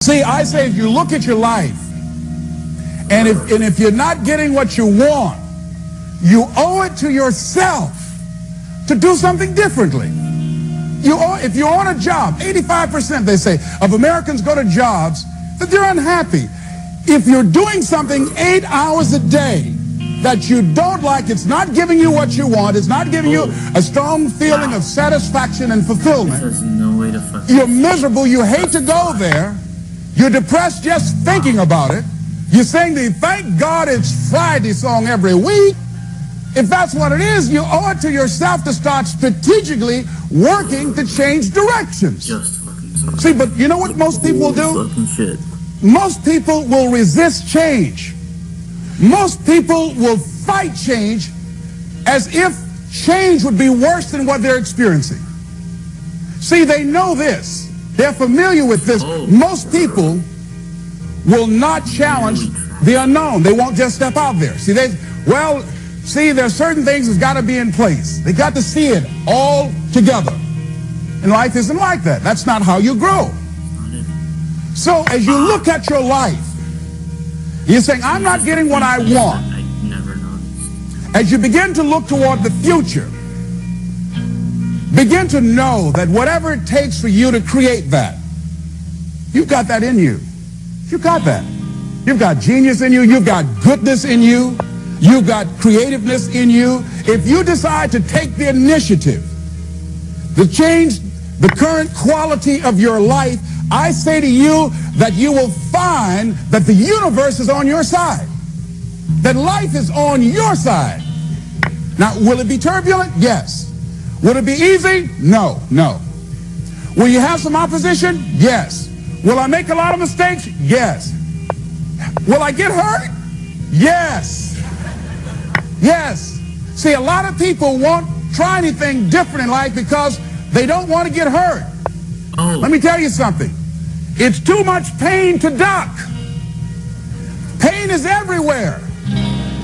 See, I say if you look at your life, and if you're not getting what you want, you owe it to yourself to do something differently. If you're on a job, 85%, they say, of Americans go to jobs that they're unhappy. If you're doing something 8 hours a day that you don't like, it's not giving you what you want, it's not giving you a strong feeling of satisfaction and fulfillment, There's no way to you're miserable, you hate to go there, you're depressed just thinking about it, you sing the "Thank God It's Friday" song every week. If that's what it is, you owe it to yourself to start strategically working to change directions. Just fucking See, but you know what most people will do? fucking shit. Most people will resist change. Most people will fight change as if change would be worse than what they're experiencing. See, they know this. They're familiar with this. Most people will not challenge the unknown. They won't just step out there. See, there's certain things that's got to be in place. They got to see it all together. And life isn't like that. That's not how you grow. So as you look at your life, you're saying, I'm not getting what I want. I never noticed. As you begin to look toward the future, begin to know that whatever it takes for you to create that, you've got that in you. You've got that. You've got genius in you. You've got goodness in you. You've got creativeness in you. If you decide to take the initiative to change the current quality of your life, I say to you that you will find that the universe is on your side, that life is on your side. Now, will it be turbulent? Yes. Will it be easy? No, no. Will you have some opposition? Yes. Will I make a lot of mistakes? Yes. Will I get hurt? Yes. Yes. See, a lot of people won't try anything different in life because they don't want to get hurt. Let me tell you something. It's too much pain to duck. Pain is everywhere.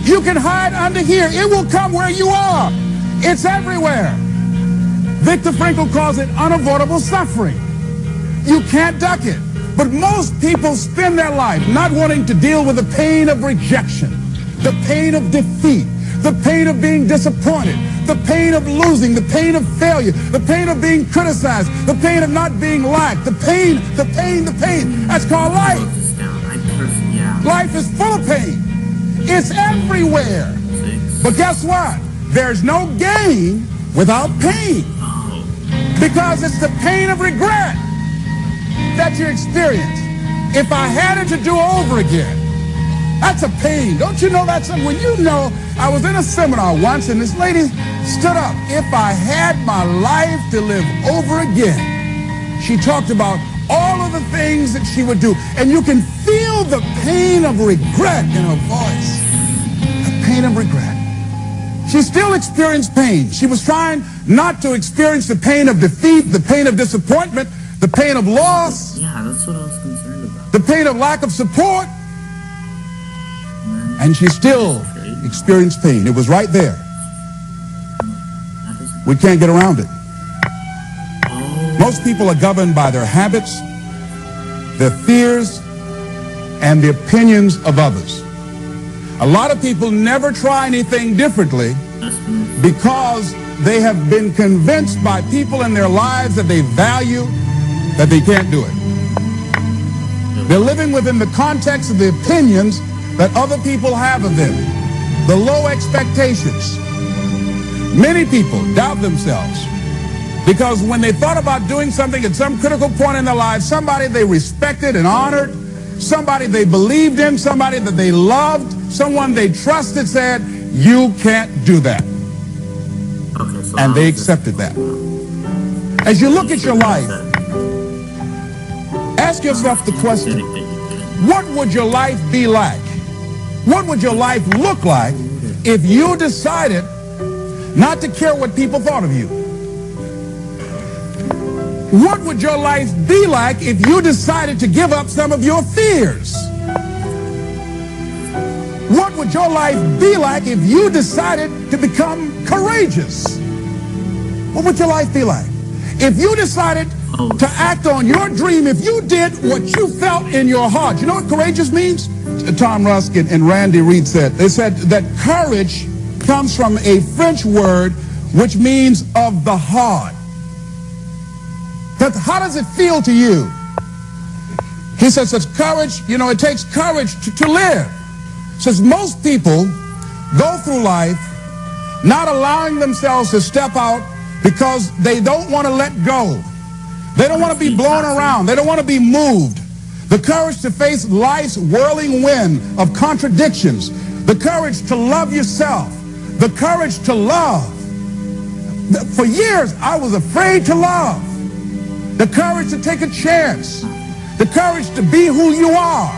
You can hide under here. It will come where you are. It's everywhere. Viktor Frankl calls it unavoidable suffering. You can't duck it. But most people spend their life not wanting to deal with the pain of rejection, the pain of defeat, the pain of being disappointed, the pain of losing, the pain of failure, the pain of being criticized, the pain of not being liked, the pain. That's called life. Life is full of pain. It's everywhere. But guess what? There's no gain without pain. Because it's the pain of regret that you experience. If I had it to do over again, that's a pain. Don't you know that's something? When you know, I was in a seminar once and this lady stood up. If I had my life to live over again, she talked about all of the things that she would do. And you can feel the pain of regret in her voice. The pain of regret. She still experienced pain. She was trying not to experience the pain of defeat, the pain of disappointment, the pain of loss. Yeah, that's what I was concerned about. The pain of lack of support. And she still experienced pain. It was right there. We can't get around it. Most people are governed by their habits, their fears, and the opinions of others. A lot of people never try anything differently because they have been convinced by people in their lives that they value that they can't do it. They're living within the context of the opinions that other people have of them, the low expectations. Many people doubt themselves because when they thought about doing something at some critical point in their lives, somebody they respected and honored, somebody they believed in, somebody that they loved, someone they trusted said, you can't do that. Okay, so and they accepted that. As you look at your life, ask yourself the question, what would your life be like? What would your life look like if you decided not to care what people thought of you? What would your life be like if you decided to give up some of your fears? What would your life be like if you decided to become courageous? What would your life be like? If you decided to act on your dream if you did what you felt in your heart. You know what courageous means? Tom Ruskin and Randy Reed said. They said that courage comes from a French word which means of the heart. How does it feel to you? He says it's courage, you know, it takes courage to live. Says most people go through life not allowing themselves to step out because they don't want to let go. They don't want to be blown around. They don't want to be moved. The courage to face life's whirling wind of contradictions. The courage to love yourself. The courage to love. For years, I was afraid to love. The courage to take a chance. The courage to be who you are.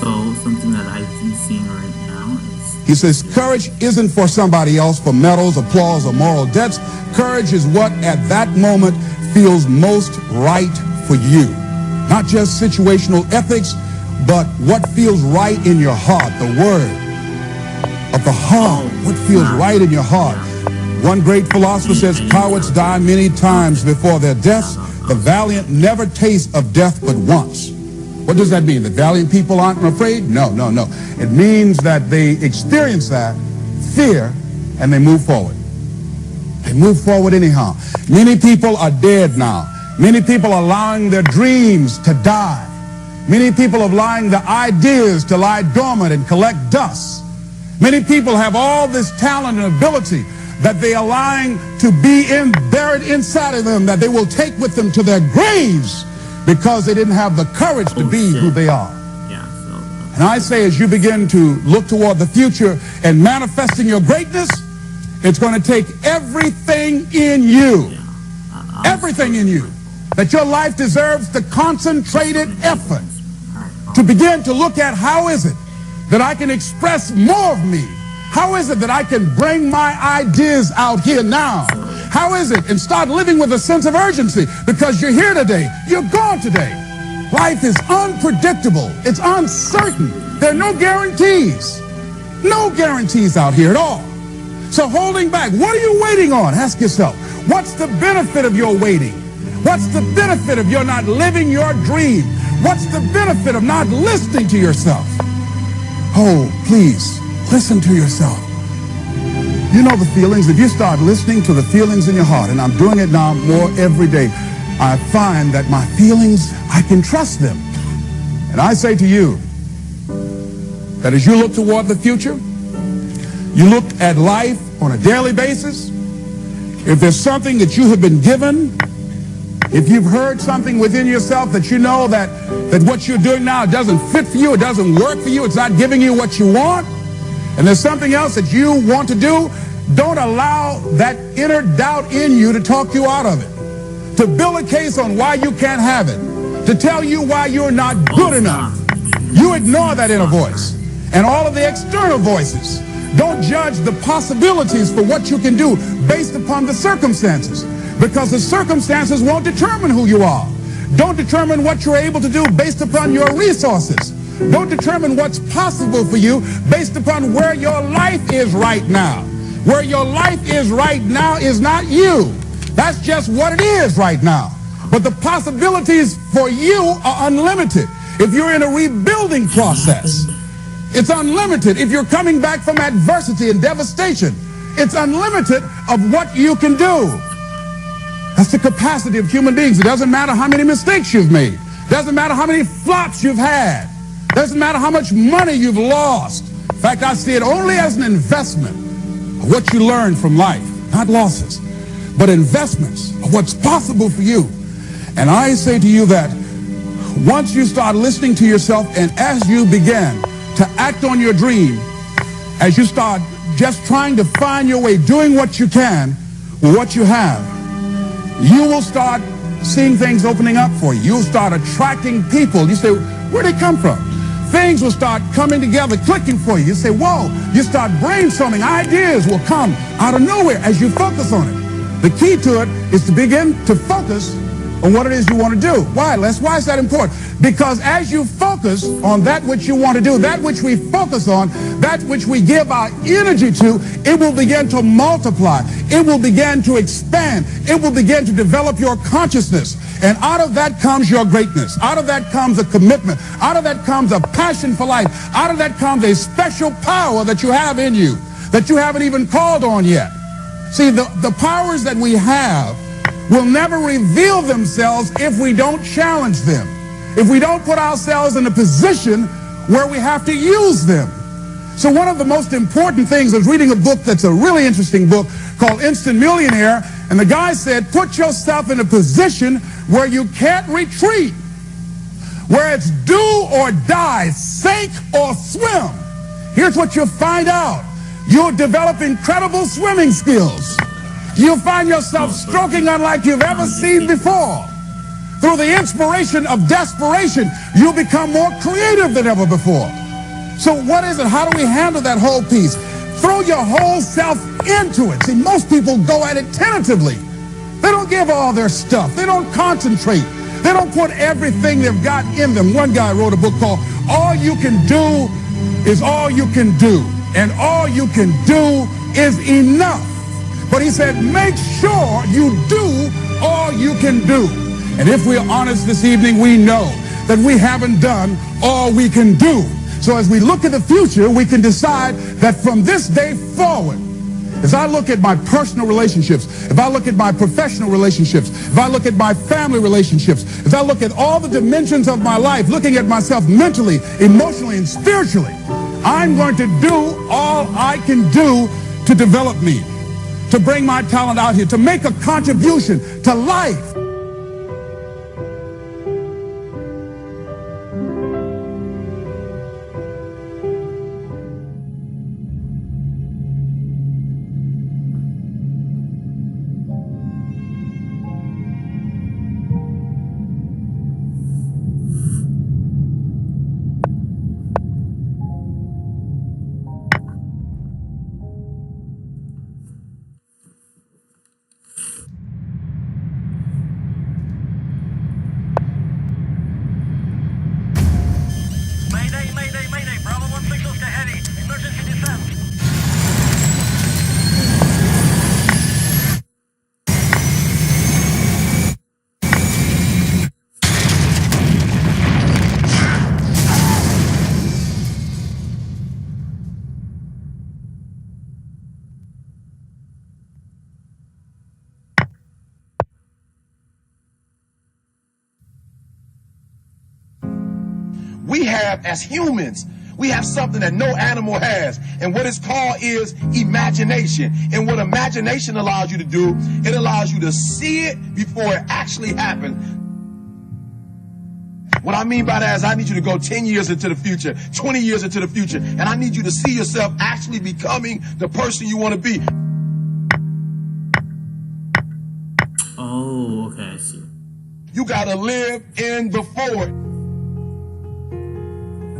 So something that I've been seeing right now is... He says courage isn't for somebody else, for medals, applause, or moral debts. Courage is what at that moment feels most right for you. Not just situational ethics, but what feels right in your heart. The word of the heart. What feels right in your heart. One great philosopher says cowards die many times before their deaths. The valiant never taste of death but once. What does that mean? That valiant people aren't afraid? No, no, no. It means that they experience that fear and they move forward. They move forward anyhow. Many people are dead now. Many people are allowing their dreams to die. Many people are allowing the ideas to lie dormant and collect dust. Many people have all this talent and ability that they are allowing to be buried inside of them, that they will take with them to their graves because they didn't have the courage to be who they are. And I say, as you begin to look toward the future and manifesting your greatness, it's going to take everything in you, everything in you, that your life deserves the concentrated effort to begin to look at how is it that I can express more of me. How is it that I can bring my ideas out here now? How is it? And start living with a sense of urgency, because you're here today. You're gone today. Life is unpredictable. It's uncertain. There are no guarantees. No guarantees out here at all. So holding back, what are you waiting on? Ask yourself, what's the benefit of your waiting? What's the benefit of your not living your dream? What's the benefit of not listening to yourself? Oh, please. Listen to yourself. You know the feelings. If you start listening to the feelings in your heart, and I'm doing it now more every day, I find that my feelings, I can trust them. And I say to you that as you look toward the future, you look at life on a daily basis, if there's something that you have been given, if you've heard something within yourself that you know that what you're doing now doesn't fit for you, it doesn't work for you, it's not giving you what you want, and there's something else that you want to do, don't allow that inner doubt in you to talk you out of it, to build a case on why you can't have it, to tell you why you're not good enough. You ignore that inner voice and all of the external voices. Don't judge the possibilities for what you can do based upon the circumstances, because the circumstances won't determine who you are. Don't determine what you're able to do based upon your resources. Don't determine what's possible for you based upon where your life is right now. Where your life is right now is not you. That's just what it is right now. But the possibilities for you are unlimited. If you're in a rebuilding process, it's unlimited. If you're coming back from adversity and devastation, it's unlimited of what you can do. That's the capacity of human beings. It doesn't matter how many mistakes you've made. It doesn't matter how many flops you've had. It doesn't matter how much money you've lost. In fact, I see it only as an investment of what you learn from life. Not losses, but investments of what's possible for you. And I say to you that once you start listening to yourself, and as you begin to act on your dream, as you start just trying to find your way, doing what you can with what you have, you will start seeing things opening up for you. You'll start attracting people. You say, where'd they come from? Things will start coming together, clicking for you. You say, whoa. You start brainstorming. Ideas will come out of nowhere as you focus on it. The key to it is to begin to focus on what it is you want to do. Why, Les? Why is that important? Because as you focus on that which you want to do, that which we focus on, that which we give our energy to, it will begin to multiply. It will begin to expand. It will begin to develop your consciousness. And out of that comes your greatness. Out of that comes a commitment. Out of that comes a passion for life. Out of that comes a special power that you have in you that you haven't even called on yet. See, the powers that we have will never reveal themselves if we don't challenge them, if we don't put ourselves in a position where we have to use them. So one of the most important things, I was reading a book that's a really interesting book called Instant Millionaire, and the guy said, put yourself in a position where you can't retreat, where it's do or die, sink or swim. Here's what you'll find out. You'll develop incredible swimming skills. You'll find yourself stroking unlike you've ever seen before. Through the inspiration of desperation, you'll become more creative than ever before. So what is it? How do we handle that whole piece? Throw your whole self into it. See, most people go at it tentatively. They don't give all their stuff. They don't concentrate. They don't put everything they've got in them. One guy wrote a book called All You Can Do is All You Can Do. And all you can do is enough. But he said, make sure you do all you can do. And if we're honest this evening, we know that we haven't done all we can do. So as we look at the future, we can decide that from this day forward, as I look at my personal relationships, if I look at my professional relationships, if I look at my family relationships, if I look at all the dimensions of my life, looking at myself mentally, emotionally, and spiritually, I'm going to do all I can do to develop me, to bring my talent out here, to make a contribution to life. Mayday, Bravo 160 to heavy. Emergency descent. We have, as humans, we have something that no animal has. And what it's called is imagination. And what imagination allows you to do, it allows you to see it before it actually happens. What I mean by that is I need you to go 10 years into the future, 20 years into the future, and I need you to see yourself actually becoming the person you want to be. Oh, okay, I see. You got to live in the forward.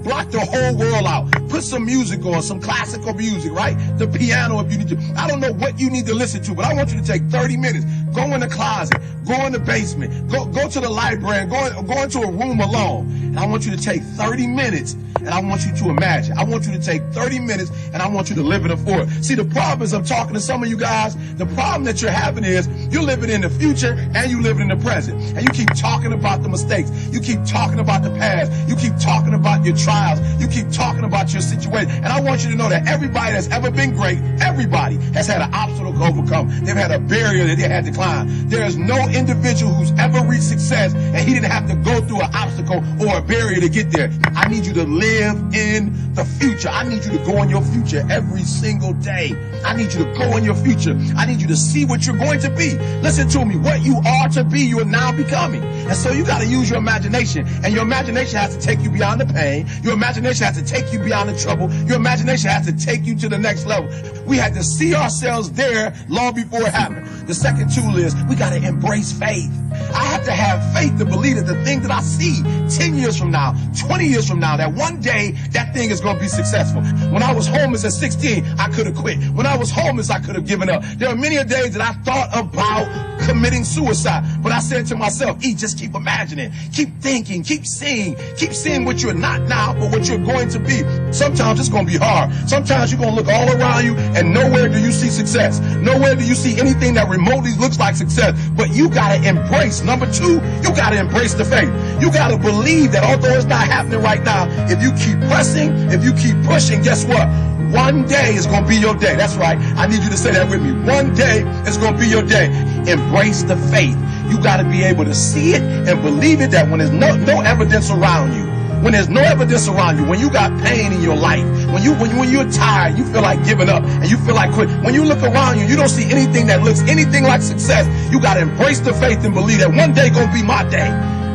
Block the whole world out. Put some music on, some classical music, right? The piano if you need to. I don't know what you need to listen to, but I want you to take 30 minutes. Go in the closet. Go in the basement. Go to the library. And go into a room alone. And I want you to take 30 minutes and I want you to imagine. I want you to take 30 minutes and I want you to live in the forward. See, the problem is I'm talking to some of you guys. The problem that you're having is you're living in the future and you living in the present. And you keep talking about the mistakes. You keep talking about the past. You keep talking about your trials. You keep talking about your situation. And I want you to know that everybody that's ever been great, everybody has had an obstacle to overcome. They've had a barrier that they had to climb. There is no individual who's ever reached success and he didn't have to go through an obstacle or a barrier to get there. I need you to live in the future. I need you to go in your future every single day. I need you to go in your future. I need you to see what you're going to be. Listen to me. What you are to be, you are now becoming. And so you got to use your imagination. And your imagination has to take you beyond the pain. Your imagination has to take you beyond the trouble. Your imagination has to take you to the next level. We had to see ourselves there long before it happened. The second tool is we got to embrace faith. I have to have faith to believe that the thing that I see 10 years from now, 20 years from now, that one day that thing is going to be successful. When I was homeless at 16, I could have quit. When I was homeless, I could have given up. There are many days that I thought about committing suicide. But I said to myself, just keep imagining, keep thinking, keep seeing what you're not now, but what you're going to be. Sometimes it's going to be hard. Sometimes you're going to look all around you and nowhere do you see success. Nowhere do you see anything that remotely looks like success. But you got to embrace. Number two, you got to embrace the faith. You got to believe that although it's not happening right now, if you keep pressing, if you keep pushing, guess what? One day is going to be your day. That's right. I need you to say that with me. One day is going to be your day. Embrace the faith. You got to be able to see it and believe it, that when there's no evidence around you, when there's no evidence around you, when you got pain in your life, when you're tired, you feel like giving up and you feel like quit. When you look around you, you don't see anything that looks anything like success. You got to embrace the faith and believe that one day going to be my day.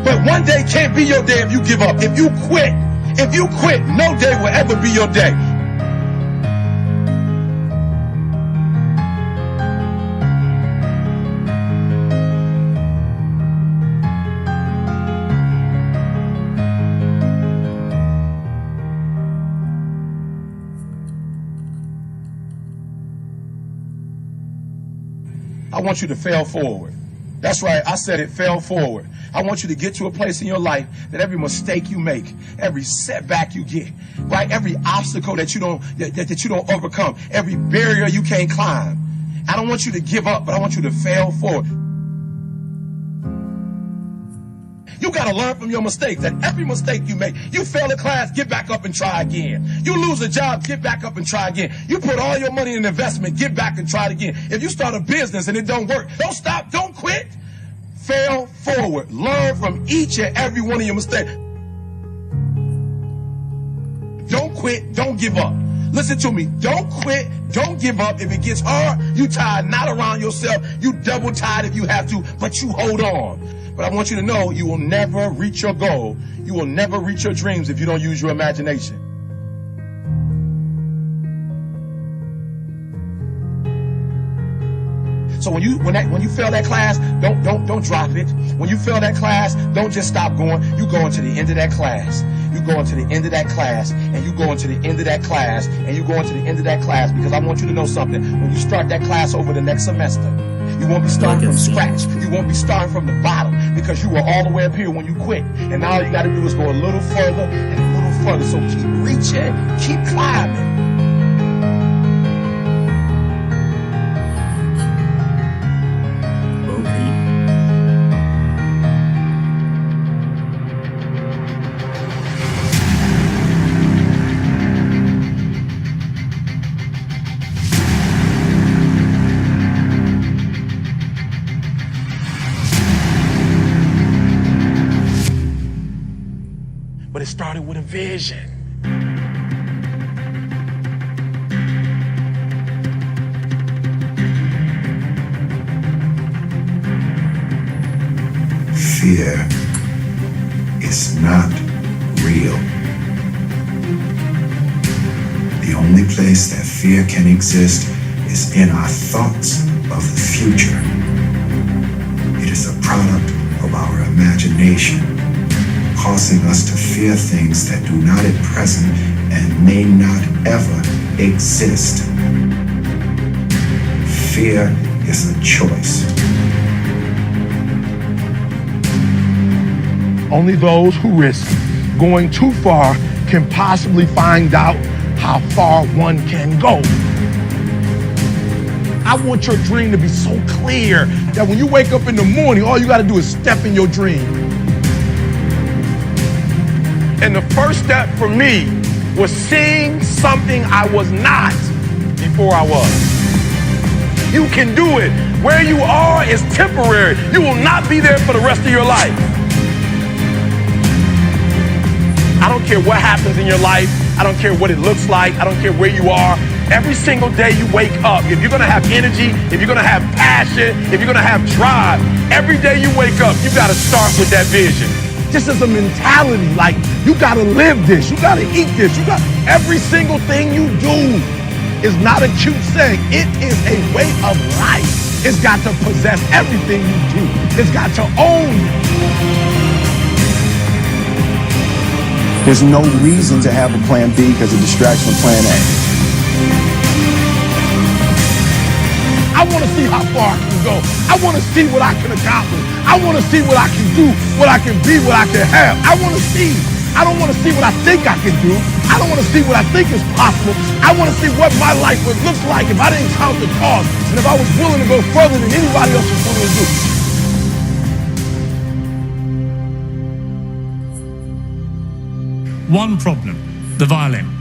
But one day can't be your day if you give up. If you quit, no day will ever be your day. I want you to fail forward. That's right, I said it, fail forward. I want you to get to a place in your life that every mistake you make, every setback you get, right, every obstacle that you don't overcome, every barrier you can't climb. I don't want you to give up, but I want you to fail forward. You got to learn from your mistakes. That every mistake you make, you fail a class, get back up and try again. You lose a job, get back up and try again. You put all your money in investment, get back and try it again. If you start a business and it don't work, don't stop, don't quit. Fail forward. Learn from each and every one of your mistakes. Don't quit, don't give up. Listen to me. Don't quit, don't give up. If it gets hard, you tie a knot around yourself. You double tie it if you have to, but you hold on. But I want you to know you will never reach your goal. You will never reach your dreams if you don't use your imagination. So when you fail that class, don't drop it. When you fail that class, don't just stop going. You go into the end of that class. You go into the end of that class, and you go into the end of that class, and you go into the end of that class, because I want you to know something. When you start that class over the next semester, you won't be starting from scratch. You won't be starting from the bottom, because you were all the way up here when you quit. And now all you got to do is go a little further and a little further. So keep reaching, keep climbing. But it started with a vision. Fear is not real. The only place that fear can exist is in our thoughts of the future. It is a product of our imagination, causing us to fear things that do not at present and may not ever exist. Fear is a choice. Only those who risk going too far can possibly find out how far one can go. I want your dream to be so clear that when you wake up in the morning, all you got to do is step in your dream. And the first step for me was seeing something I was not before I was. You can do it. Where you are is temporary. You will not be there for the rest of your life. I don't care what happens in your life. I don't care what it looks like. I don't care where you are. Every single day you wake up, if you're gonna have energy, if you're gonna have passion, if you're gonna have drive, every day you wake up, you gotta start with that vision. This is a mentality, like you gotta live this, you gotta eat this, you got every single thing you do is not a cute saying. It is a way of life. It's got to possess everything you do. It's got to own you. There's no reason to have a plan B because of distraction from plan A. I I want to see how far I can go. I want to see what I can accomplish. I want to see what I can do, what I can be, what I can have. I want to see. I don't want to see what I think I can do. I don't want to see what I think is possible. I want to see what my life would look like if I didn't count the cost and if I was willing to go further than anybody else was willing to do. One problem, the violin.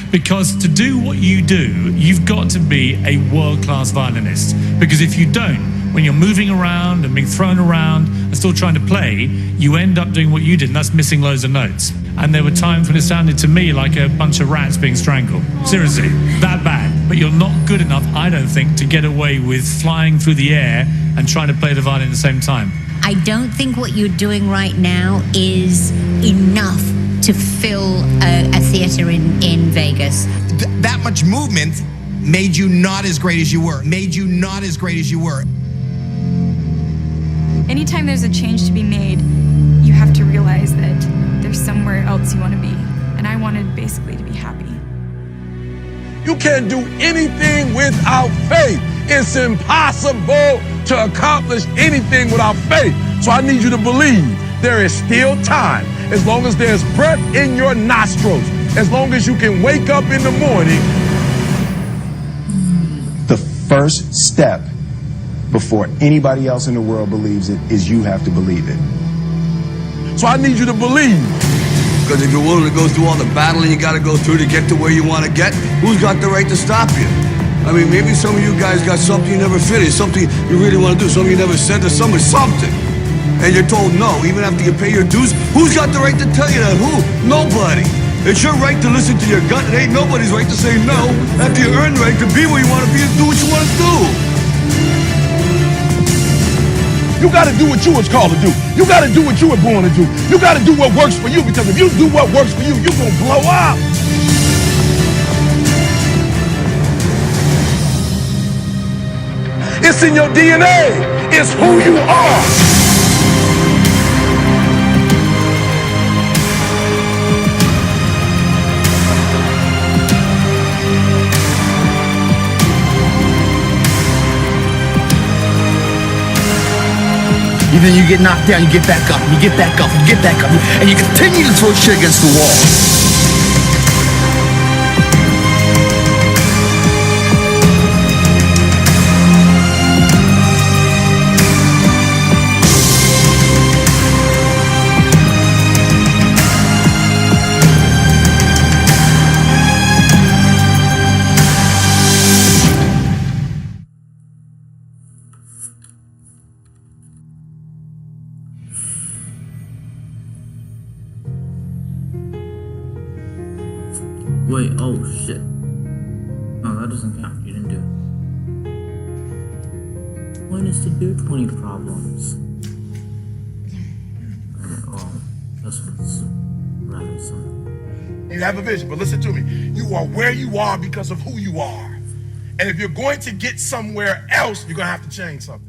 Because to do what you do, you've got to be a world-class violinist. Because if you don't, when you're moving around and being thrown around and still trying to play, you end up doing what you did, and that's missing loads of notes. And there were times when it sounded to me like a bunch of rats being strangled. Seriously, that bad. But you're not good enough, I don't think, to get away with flying through the air and trying to play the violin at the same time. I don't think what you're doing right now is enough to fill a theater in Vegas. That much movement made you not as great as you were. Anytime there's a change to be made, you have to realize that there's somewhere else you want to be. And I wanted basically to be happy. You can't do anything without faith. It's impossible to accomplish anything without faith. So I need you to believe there is still time. As long as there's breath in your nostrils, as long as you can wake up in the morning. The first step before anybody else in the world believes it is you have to believe it. So I need you to believe. Because if you're willing to go through all the battling you got to go through to get to where you want to get, who's got the right to stop you? I mean, maybe some of you guys got something you never finished, something you really want to do, something you never said to somebody, something. And you're told no, even after you pay your dues. Who's got the right to tell you that? Who? Nobody. It's your right to listen to your gut. It ain't nobody's right to say no after you earn the right to be where you want to be and do what you want to do. You got to do what you was called to do. You got to do what you were born to do. You got to do what works for you, because if you do what works for you, you're going to blow up. It's in your DNA. It's who you are. And then you get knocked down, you get back up, and you get back up, and you get back up, and you continue to throw shit against the wall. Wait, oh shit. No, that doesn't count. You didn't do it. Point is to do 20 problems. Oh, this one's rather simple. You have a vision, but listen to me. You are where you are because of who you are. And if you're going to get somewhere else, you're going to have to change something.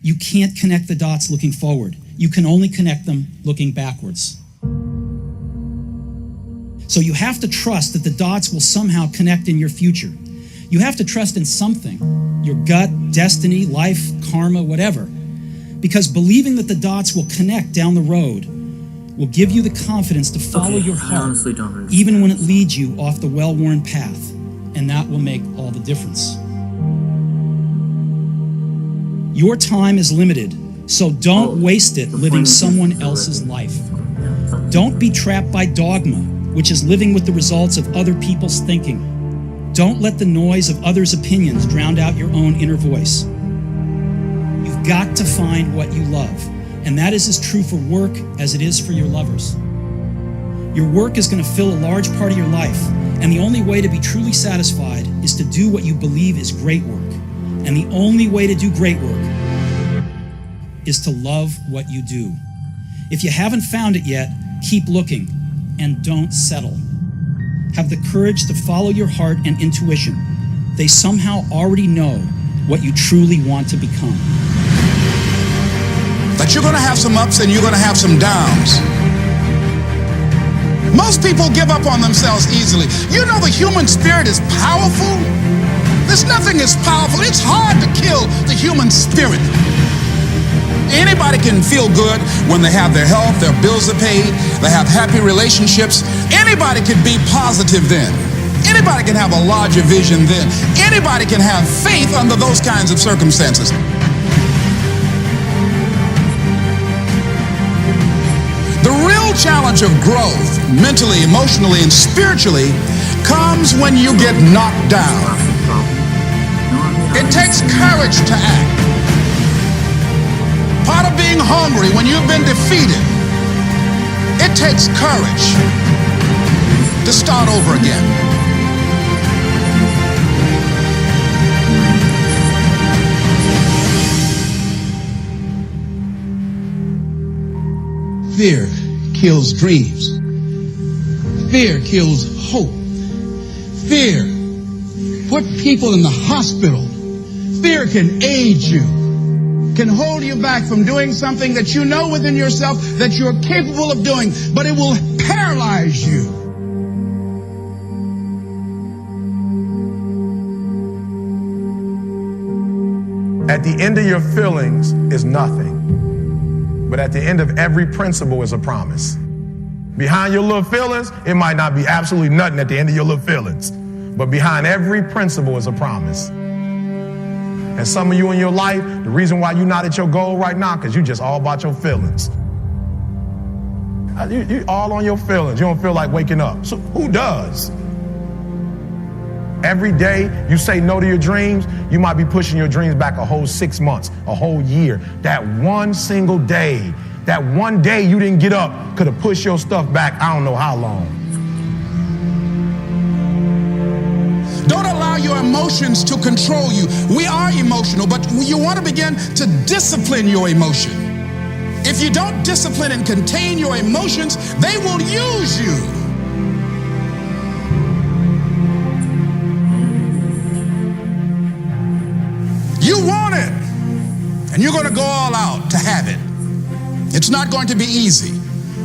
You can't connect the dots looking forward. You can only connect them looking backwards. So you have to trust that the dots will somehow connect in your future. You have to trust in something, your gut, destiny, life, karma, whatever. Because believing that the dots will connect down the road will give you the confidence to follow your heart, even when it leads you off the well-worn path. And that will make all the difference. Your time is limited, so don't waste it living someone else's life. Don't be trapped by dogma, which is living with the results of other people's thinking. Don't let the noise of others' opinions drown out your own inner voice. You've got to find what you love, and that is as true for work as it is for your lovers. Your work is going to fill a large part of your life, and the only way to be truly satisfied is to do what you believe is great work. And the only way to do great work is to love what you do. If you haven't found it yet, keep looking and don't settle. Have the courage to follow your heart and intuition. They somehow already know what you truly want to become. But you're going to have some ups and you're going to have some downs. Most people give up on themselves easily. You know the human spirit is powerful. There's nothing as powerful. It's hard to kill the human spirit. Anybody can feel good when they have their health, their bills are paid, they have happy relationships. Anybody can be positive then. Anybody can have a larger vision then. Anybody can have faith under those kinds of circumstances. The real challenge of growth, mentally, emotionally, and spiritually, comes when you get knocked down. It takes courage to act. Part of being hungry when you've been defeated, it takes courage to start over again. Fear kills dreams. Fear kills hope. Fear put people in the hospital. Fear can age you, can hold you back from doing something that you know within yourself that you're capable of doing, but it will paralyze you. At the end of your feelings is nothing. But at the end of every principle is a promise. Behind your little feelings, it might not be absolutely nothing at the end of your little feelings. But behind every principle is a promise. And some of you in your life, the reason why you're not at your goal right now, because you just all about your feelings. You all on your feelings. You don't feel like waking up. So who does? Every day you say no to your dreams, you might be pushing your dreams back a whole 6 months, a whole year. That one single day, that one day you didn't get up could have pushed your stuff back I don't know how long. Don't allow your emotions to control you. We are emotional, but you want to begin to discipline your emotion. If you don't discipline and contain your emotions, they will use you. You want it, and you're going to go all out to have it. It's not going to be easy.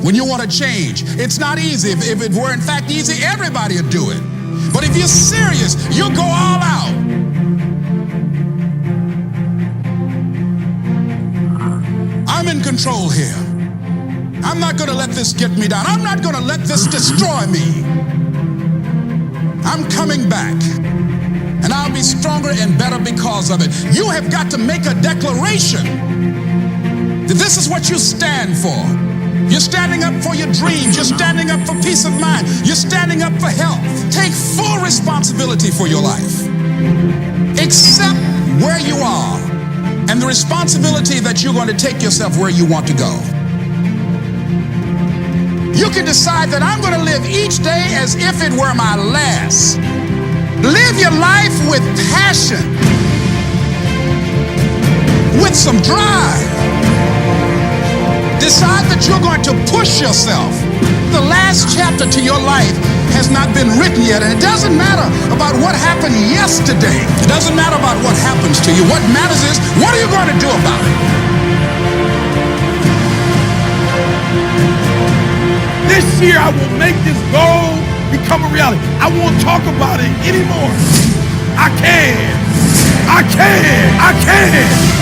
When you want to change, it's not easy. If it were in fact easy, everybody would do it. But if you're serious, you'll go all out. I'm in control here. I'm not going to let this get me down. I'm not going to let this destroy me. I'm coming back. And I'll be stronger and better because of it. You have got to make a declaration that this is what you stand for. You're standing up for your dreams. You're standing up for peace of mind. You're standing up for health. Take full responsibility for your life. Accept where you are and the responsibility that you're going to take yourself where you want to go. You can decide that I'm going to live each day as if it were my last. Live your life with passion, with some drive. Decide that you're going to push yourself. The last chapter to your life has not been written yet, and it doesn't matter about what happened yesterday. It doesn't matter about what happens to you. What matters is, what are you going to do about it? This year I will make this goal become a reality. I won't talk about it anymore. I can. I can. I can.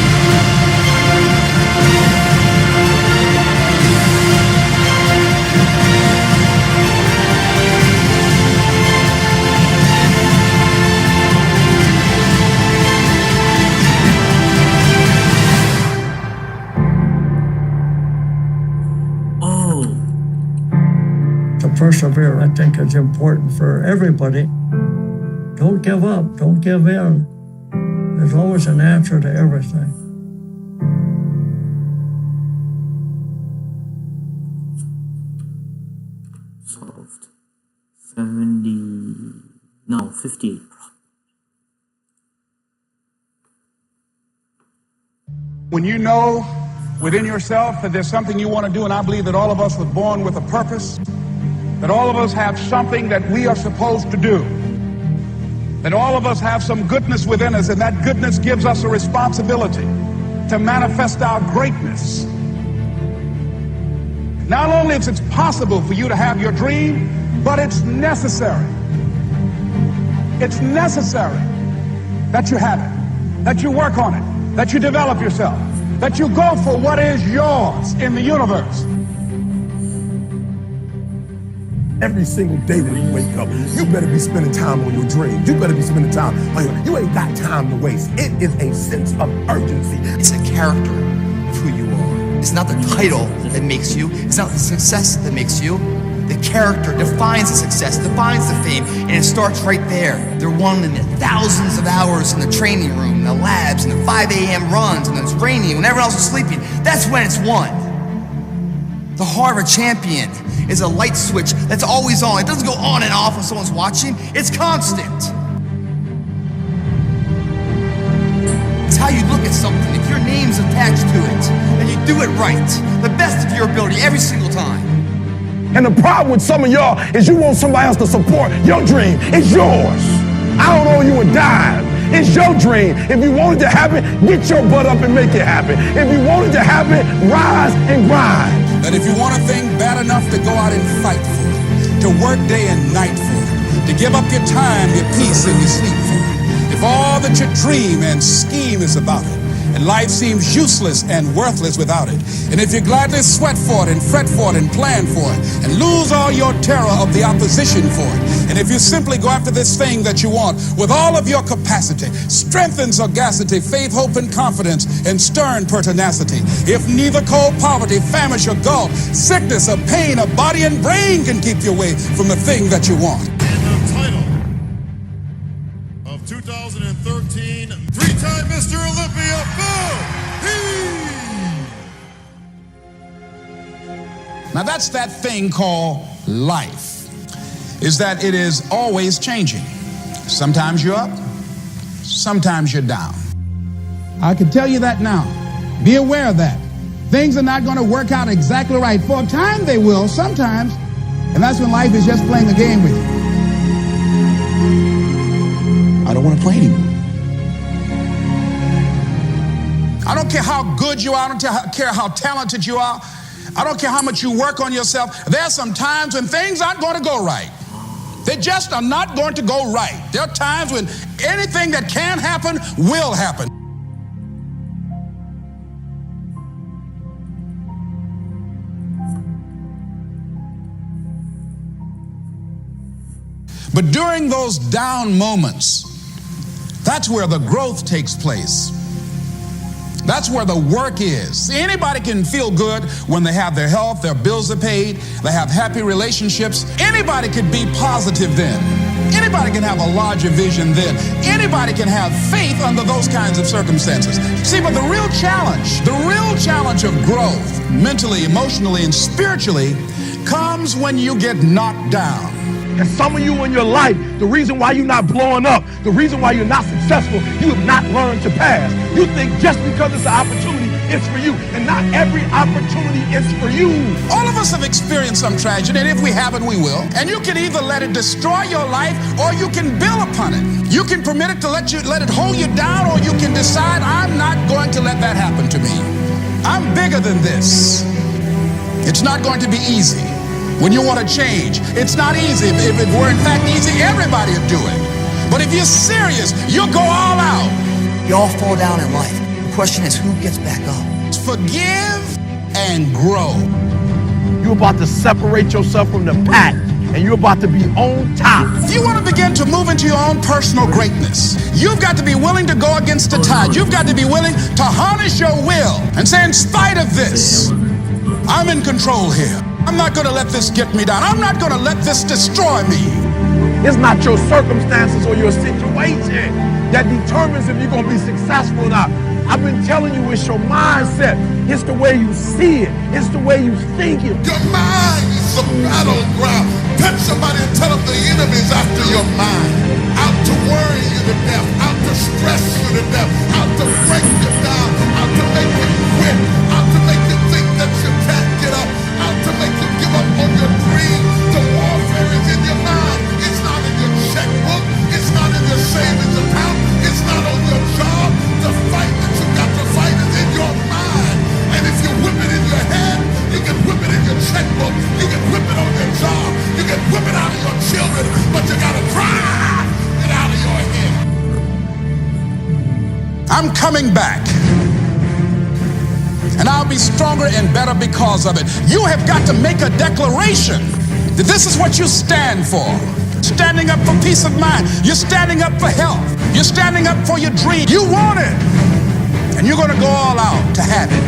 To persevere, I think, is important for everybody. Don't give up. Don't give in. There's always an answer to everything. Solved. 58. When you know within yourself that there's something you want to do, and I believe that all of us were born with a purpose, that all of us have something that we are supposed to do, that all of us have some goodness within us, and that goodness gives us a responsibility to manifest our greatness. Not only is it possible for you to have your dream, but it's necessary. It's necessary that you have it, that you work on it, that you develop yourself, that you go for what is yours in the universe. Every single day when you wake up, you better be spending time on your dreams. You better be spending time on you ain't got time to waste. It is a sense of urgency. It's a character of who you are. It's not the title that makes you. It's not the success that makes you. The character defines the success, defines the fame, and it starts right there. They're won in the thousands of hours in the training room, in the labs, in the 5 a.m. runs, and it's raining, when everyone else is sleeping. That's when it's won. The heart of a champion is a light switch that's always on. It doesn't go on and off when someone's watching. It's constant. It's how you look at something. If your name's attached to it, and you do it right, the best of your ability every single time. And the problem with some of y'all is you want somebody else to support your dream. It's yours. I don't owe you a dime. It's your dream. If you want it to happen, get your butt up and make it happen. If you want it to happen, rise and grind. That if you want a thing bad enough to go out and fight for it, to work day and night for it, to give up your time, your peace, and your sleep for it, if all that you dream and scheme is about it, and life seems useless and worthless without it, and if you gladly sweat for it and fret for it and plan for it, and lose all your terror of the opposition for it, and if you simply go after this thing that you want with all of your capacity, strength and sagacity, faith, hope, and confidence, and stern pertinacity, if neither cold poverty, famish, or gulf, sickness, or pain, or body and brain can keep you away from the thing that you want. And the title of 2013, three-time Mr. Olympia, Now that's that thing called life, is that it is always changing. Sometimes you're up, sometimes you're down. I can tell you that now. Be aware of that. Things are not going to work out exactly right. For a time they will, sometimes. And that's when life is just playing a game with you. I don't want to play anymore. I don't care how good you are. I don't care how talented you are. I don't care how much you work on yourself. There are some times when things aren't going to go right. They just are not going to go right. There are times when anything that can happen will happen. But during those down moments, that's where the growth takes place. That's where the work is. See, anybody can feel good when they have their health, their bills are paid, they have happy relationships. Anybody can be positive then. Anybody can have a larger vision then. Anybody can have faith under those kinds of circumstances. See, but the real challenge of growth, mentally, emotionally, and spiritually, comes when you get knocked down. And some of you in your life, the reason why you're not blowing up, the reason why you're not successful, you have not learned to pass. You think just because it's an opportunity, it's for you. And not every opportunity is for you. All of us have experienced some tragedy, and if we haven't, we will. And you can either let it destroy your life, or you can build upon it. You can permit it to let it hold you down, or you can decide, I'm not going to let that happen to me. I'm bigger than this. It's not going to be easy. When you want to change, it's not easy. If it were in fact easy, everybody would do it. But if you're serious, you'll go all out. You all fall down in life. The question is, who gets back up? Forgive and grow. You're about to separate yourself from the pack, and you're about to be on top. If you want to begin to move into your own personal greatness, you've got to be willing to go against the tide. You've got to be willing to harness your will and say, in spite of this, I'm in control here. I'm not going to let this get me down. I'm not going to let this destroy me. It's not your circumstances or your situation that determines if you're going to be successful or not. I've been telling you, it's your mindset. It's the way you see it. It's the way you think it. Your mind is a battleground. Touch somebody and tell them the enemy's after your mind. Out to worry you to death. Out to stress you to death. Out to break you down. Out to make you quit. Out to make you think that you can't get up. Out to make you give up on your dream. The warfare is in your mind. It's not in your checkbook. It's not in your savings account. It's not on your job. The fight that you got to fight is in your mind. And if you whip it in your head, you can whip it in your chest. I'm coming back. And I'll be stronger and better because of it. You have got to make a declaration that this is what you stand for. Standing up for peace of mind. You're standing up for health. You're standing up for your dream. You want it. And you're going to go all out to have it.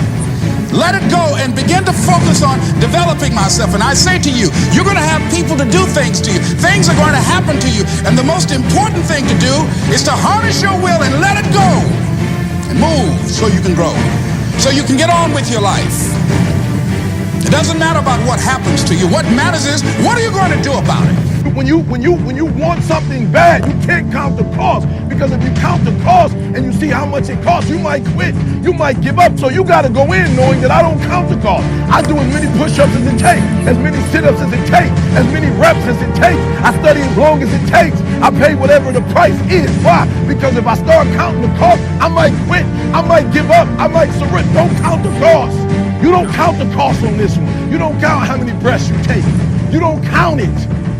Let it go and begin to focus on developing myself. And I say to you, you're going to have people to do things to you. Things are going to happen to you. And the most important thing to do is to harness your will and let it go. And move so you can grow. So you can get on with your life. It doesn't matter about what happens to you. What matters is, what are you going to do about it? When you want something bad, you can't count the cost. Because if you count the cost and you see how much it costs, you might quit. You might give up. So you got to go in knowing that I don't count the cost. I do as many push-ups as it takes, as many sit-ups as it takes, as many reps as it takes. I study as long as it takes. I pay whatever the price is. Why? Because if I start counting the cost, I might quit. I might give up. I might surrender. Don't count the cost. You don't count the cost on this one. You don't count how many breaths you take. You don't count it.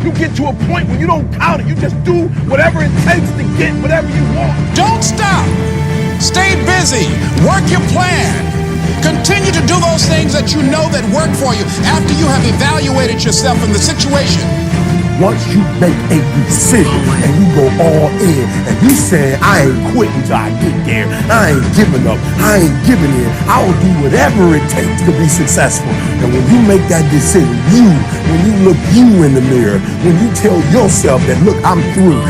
You get to a point where you don't count it. You just do whatever it takes to get whatever you want. Don't stop. Stay busy. Work your plan. Continue to do those things that you know that work for you after you have evaluated yourself in the situation. Once you make a decision and you go all in and you say, I ain't quitting till I get there. I ain't giving up. I ain't giving in. I will do whatever it takes to be successful. And when you make that decision, when you look you in the mirror, when you tell yourself that, look, I'm through.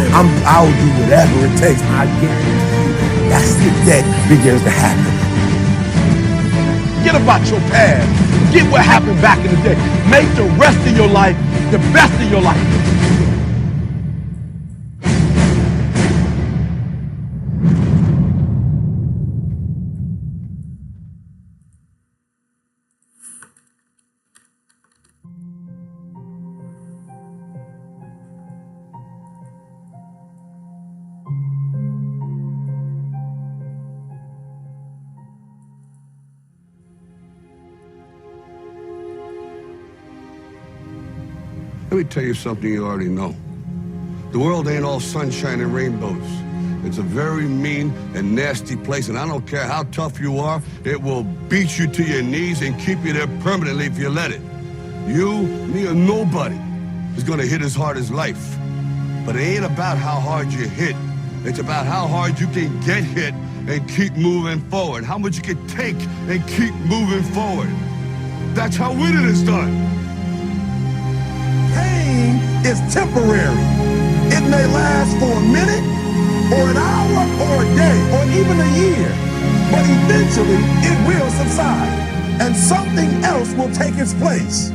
I'll do whatever it takes. I guarantee you, that's it that begins to happen. Forget about your past. Forget what happened back in the day. Make the rest of your life the best of your life. Let me tell you something you already know. The world ain't all sunshine and rainbows. It's a very mean and nasty place, and I don't care how tough you are, it will beat you to your knees and keep you there permanently if you let it. You, me, or nobody is gonna hit as hard as life. But it ain't about how hard you hit. It's about how hard you can get hit and keep moving forward. How much you can take and keep moving forward. That's how winning is done. Pain is temporary. It may last for a minute, or an hour, or a day, or even a year. But eventually, it will subside, and something else will take its place.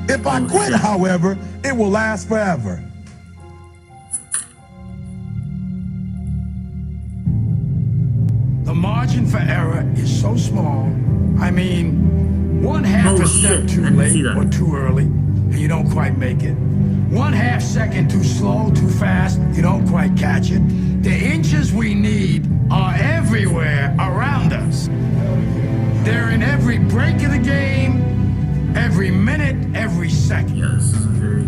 If I quit, however, it will last forever. The margin for error is so small. I mean, 1/2 a step too late or too early, and you don't quite make it. 1/2 second too slow, too fast, you don't quite catch it. The inches we need are everywhere around us. They're in every break of the game, every minute, every second. Yes, very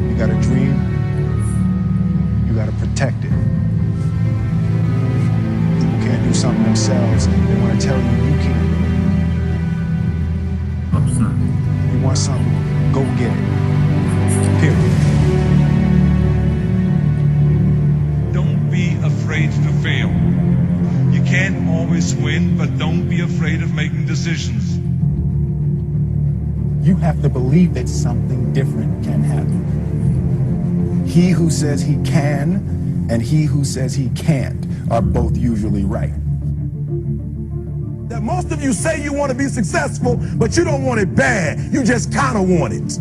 You got a dream, you got to protect it. People can't do something themselves, they want to tell you you can't do it. You want something, go get it. Period. Don't be afraid to fail. You can't always win, but don't be afraid of making decisions. You have to believe that something different can happen. He who says he can and he who says he can't are both usually right. That most of you say you want to be successful, but you don't want it bad. You just kind of want it.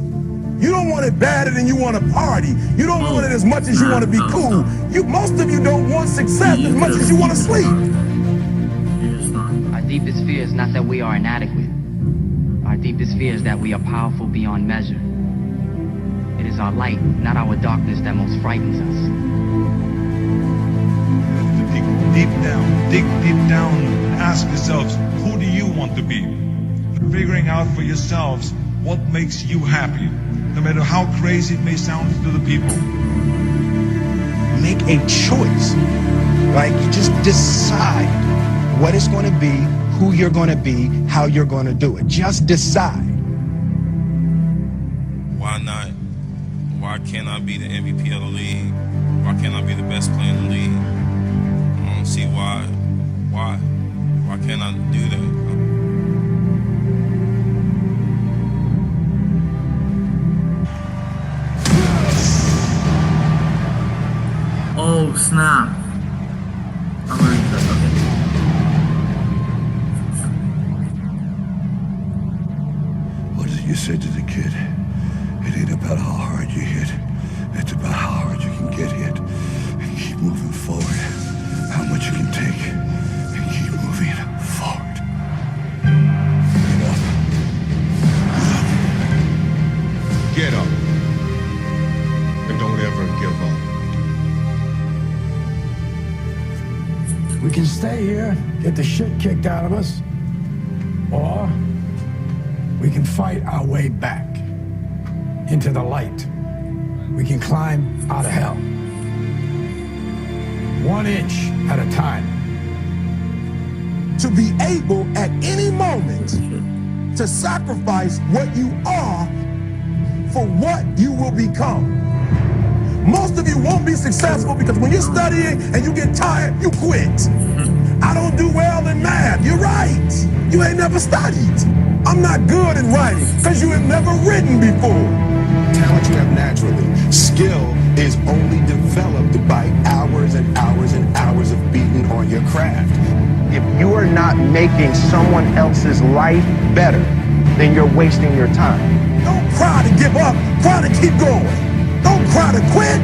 You don't want it badder than you want to party. You don't want it as much as you want to be cool. Most of you don't want success as much as you want to sleep. Our deepest fear is not that we are inadequate. Our deepest fear is that we are powerful beyond measure. It is our light, not our darkness, that most frightens us. Dig deep down and ask yourselves, who do you want to be? Figuring out for yourselves what makes you happy, no matter how crazy it may sound to the people. make a choice. Like, you just decide what it's going to be, who you're going to be, how you're going to do it. Just decide. Why not? Why can't I be the MVP of the league? Why can't I be the best player in the league? I don't see why. Why can't I do that? Oh snap! I'm gonna do that. Okay. What is it you said to the kid? It ain't about how hard you hit. It's about how hard you can get hit. And keep moving forward. How much you can take. And keep moving forward. Get up. And don't ever give up. We can stay here, get the shit kicked out of us, or we can fight our way back into the light. We can climb out of hell. 1 inch at a time. To be able at any moment to sacrifice what you are for what you will become. Most of you won't be successful because when you're studying and you get tired, you quit. I don't do well in math. You're right. You ain't never studied. I'm not good in writing because you have never written before. Talent you have naturally. Skill is only developed by hours and hours and hours of beating on your craft. If you are not making someone else's life better, then you're wasting your time. Don't cry to give up. Cry to keep going. Don't cry to quit.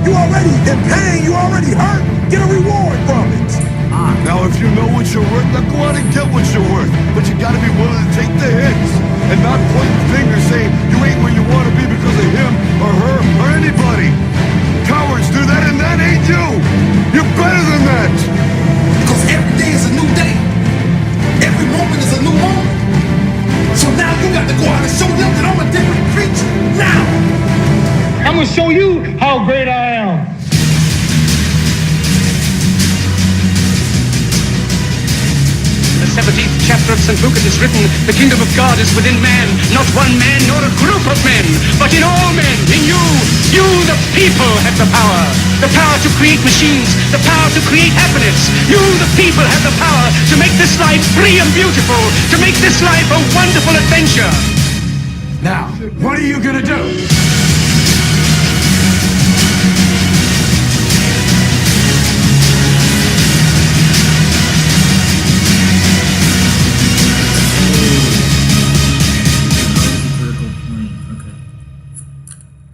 You already in pain. You already hurt. Get a reward from it. Now, if you know what you're worth, now go out and get what you're worth. But you gotta be willing to take the hits and not point fingers saying you ain't where you want to be because of him or her or anybody. Cowards do that, and that ain't you. You're better than that. Because every day is a new day. Every moment is a new moment. So now you got to go out and show them that I'm a different creature. Now! I'm gonna show you how great I am. The 17th chapter of St. Luke it is written, the kingdom of God is within man, not one man nor a group of men, but in all men, in you. You, the people, have the power. The power to create machines, the power to create happiness. You, the people, have the power to make this life free and beautiful, to make this life a wonderful adventure. Now, what are you gonna do?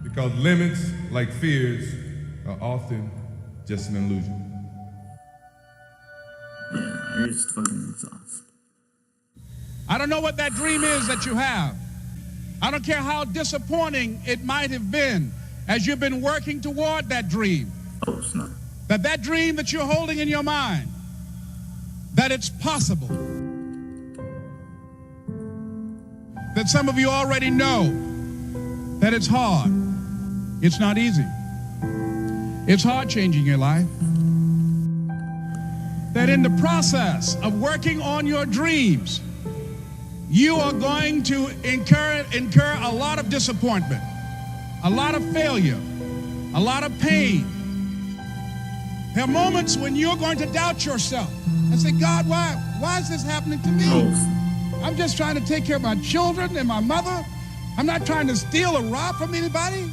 Because limits, like fears, are often just an illusion. Yeah, you're just fucking exhausted. I don't know what that dream is that you have. I don't care how disappointing it might have been as you've been working toward that dream. Oh, snap. That dream that you're holding in your mind, that it's possible. That some of you already know that it's hard. It's not easy. It's hard changing your life. That in the process of working on your dreams, you are going to incur a lot of disappointment, a lot of failure, a lot of pain. There are moments when you're going to doubt yourself and say, God, why is this happening to me? I'm just trying to take care of my children and my mother. I'm not trying to steal or rob from anybody.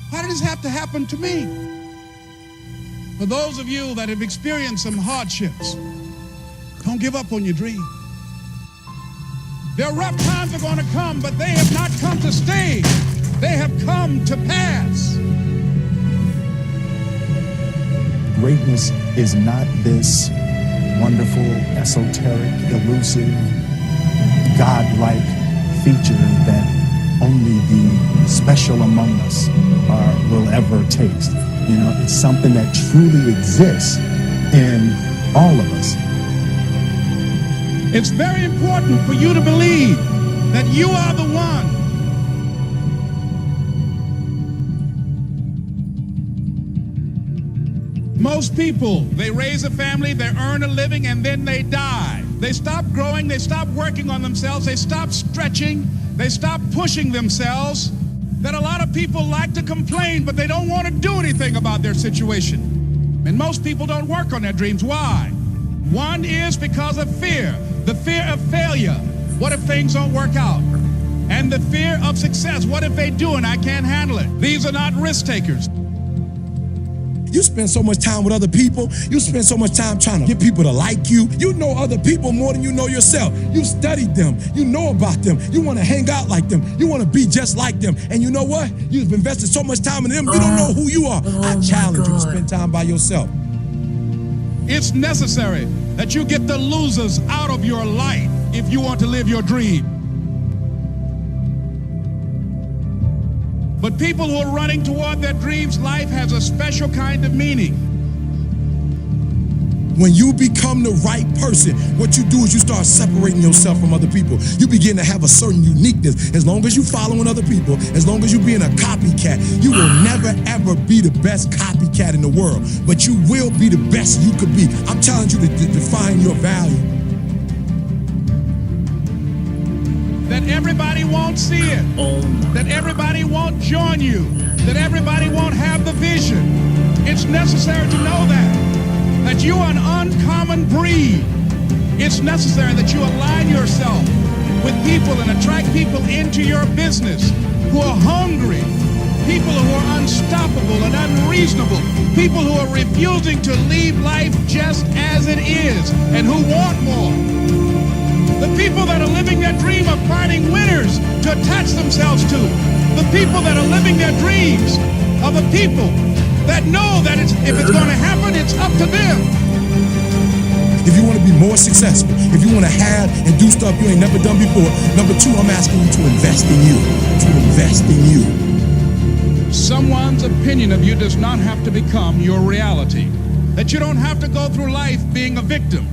Why did this have to happen to me? For those of you that have experienced some hardships, don't give up on your dream. There are rough times are going to come, but they have not come to stay. They have come to pass. Greatness is not this wonderful, esoteric, elusive, godlike feature that only the special among us will ever taste. You know, it's something that truly exists in all of us. It's very important for you to believe that you are the one Most people, they raise a family, they earn a living, and then they die. They stop growing, they stop working on themselves, they stop stretching, they stop pushing themselves. That a lot of people like to complain, but they don't want to do anything about their situation. And most people don't work on their dreams. Why? One is because of fear. The fear of failure. What if things don't work out? And the fear of success. What if they do and I can't handle it? These are not risk takers. You spend so much time with other people. You spend so much time trying to get people to like you. You know other people more than you know yourself. You studied them. You know about them. You want to hang out like them. You want to be just like them. And you know what? You've invested so much time in them, you don't know who you are. I challenge you to spend time by yourself. It's necessary that you get the losers out of your life if you want to live your dream. But people who are running toward their dreams, life has a special kind of meaning. When you become the right person, what you do is you start separating yourself from other people. You begin to have a certain uniqueness. As long as you following other people, as long as you being a copycat, you will never ever be the best copycat in the world. But you will be the best you could be. I'm telling you to define your value. That everybody won't see it. That everybody won't join you. That everybody won't have the vision. It's necessary to know that you are an uncommon breed. It's necessary that you align yourself with people and attract people into your business who are hungry, people who are unstoppable and unreasonable, people who are refusing to leave life just as it is and who want more. The people that are living their dream of finding winners to attach themselves to. The people that are living their dreams are the people that know that if it's going to happen, it's up to them. If you want to be more successful, if you want to have and do stuff you ain't never done before, number two, I'm asking you to invest in you. To invest in you. Someone's opinion of you does not have to become your reality. That you don't have to go through life being a victim.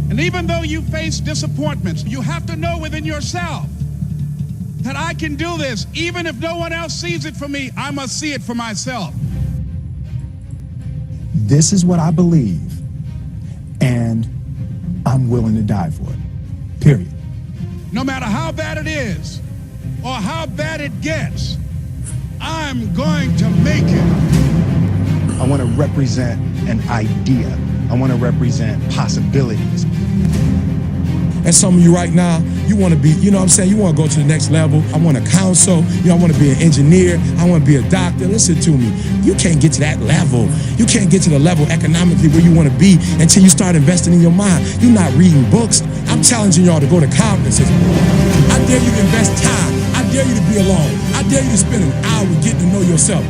And even though you face disappointments, you have to know within yourself that I can do this. Even if no one else sees it for me, I must see it for myself. This is what I believe, and I'm willing to die for it. Period. No matter how bad it is or how bad it gets, I'm going to make it. I want to represent an idea. I want to represent possibilities. And some of you right now, you want to be, you know what I'm saying, you want to go to the next level. I want to counsel, I want to be an engineer, I want to be a doctor. Listen to me, you can't get to that level. You can't get to the level economically where you want to be until you start investing in your mind. You're not reading books. I'm challenging y'all to go to conferences. I dare you to invest time. I dare you to be alone. I dare you to spend an hour getting to know yourself.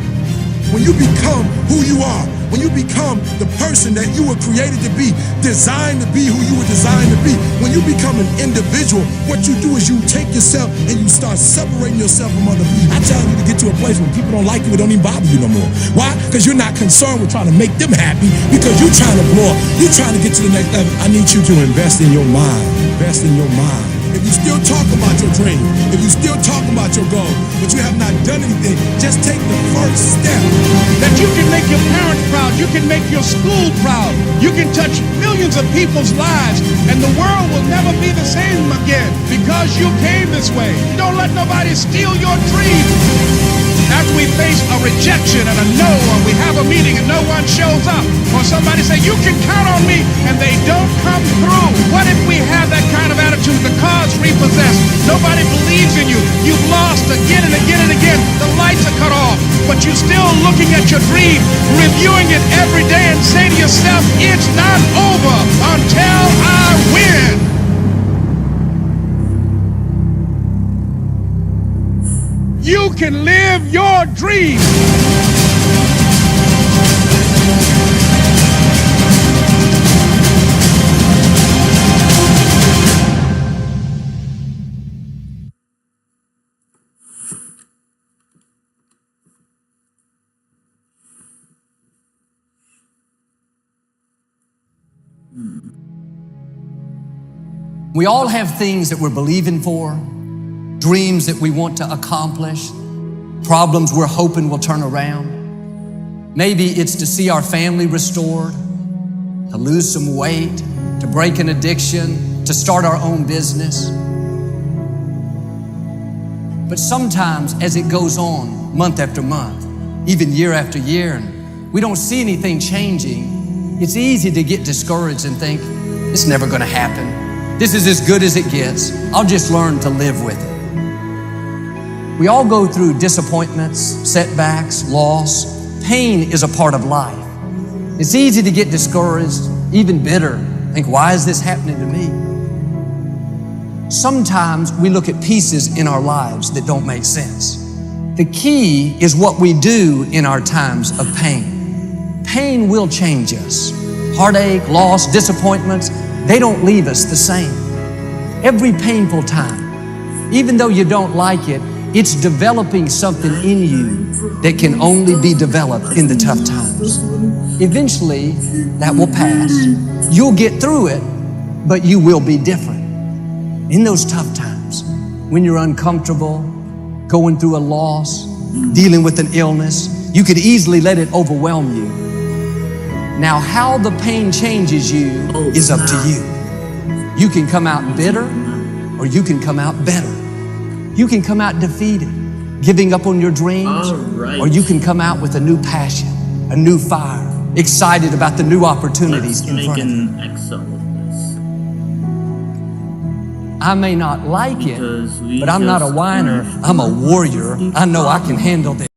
When you become who you are, when you become the person that you were created to be, designed to be who you were designed to be, when you become an individual, what you do is you take yourself and you start separating yourself from other people. I challenge you to get to a place where people don't like you, it don't even bother you no more. Why? Because you're not concerned with trying to make them happy, because you're trying to blow up. You're trying to get to the next level. I need you to invest in your mind. Invest in your mind. If you still talk about your dream, if you still talk about your goal, but you have not done anything, just take the first step. That you can make your parents proud, you can make your school proud, you can touch millions of people's lives, and the world will never be the same again because you came this way. Don't let nobody steal your dream. After we face a rejection and a no, or we have a meeting and no one shows up, or somebody say, you can count on me, and they don't come through. What if we have that kind of attitude? The car's repossessed. Nobody believes in you. You've lost again and again and again. The lights are cut off, but you're still looking at your dream, reviewing it every day and say to yourself, it's not over until I win. You can live your dream. We all have things that we're believing for, dreams that we want to accomplish, problems we're hoping will turn around. Maybe it's to see our family restored, to lose some weight, to break an addiction, to start our own business. But sometimes as it goes on, month after month, even year after year, and we don't see anything changing, it's easy to get discouraged and think, it's never gonna happen. This is as good as it gets. I'll just learn to live with it. We all go through disappointments, setbacks, loss. Pain is a part of life. It's easy to get discouraged, even bitter. Think, why is this happening to me? Sometimes we look at pieces in our lives that don't make sense. The key is what we do in our times of pain. Pain will change us. Heartache, loss, disappointments, they don't leave us the same. Every painful time, even though you don't like it, it's developing something in you that can only be developed in the tough times. Eventually, that will pass. You'll get through it, but you will be different. In those tough times, when you're uncomfortable, going through a loss, dealing with an illness, you could easily let it overwhelm you. Now, how the pain changes you is up to you. You can come out bitter, or you can come out better. You can come out defeated, giving up on your dreams, or you can come out with a new passion, a new fire, excited about the new opportunities in front of you. I may not like it, but I'm not a whiner. I'm a warrior. I know I can handle this.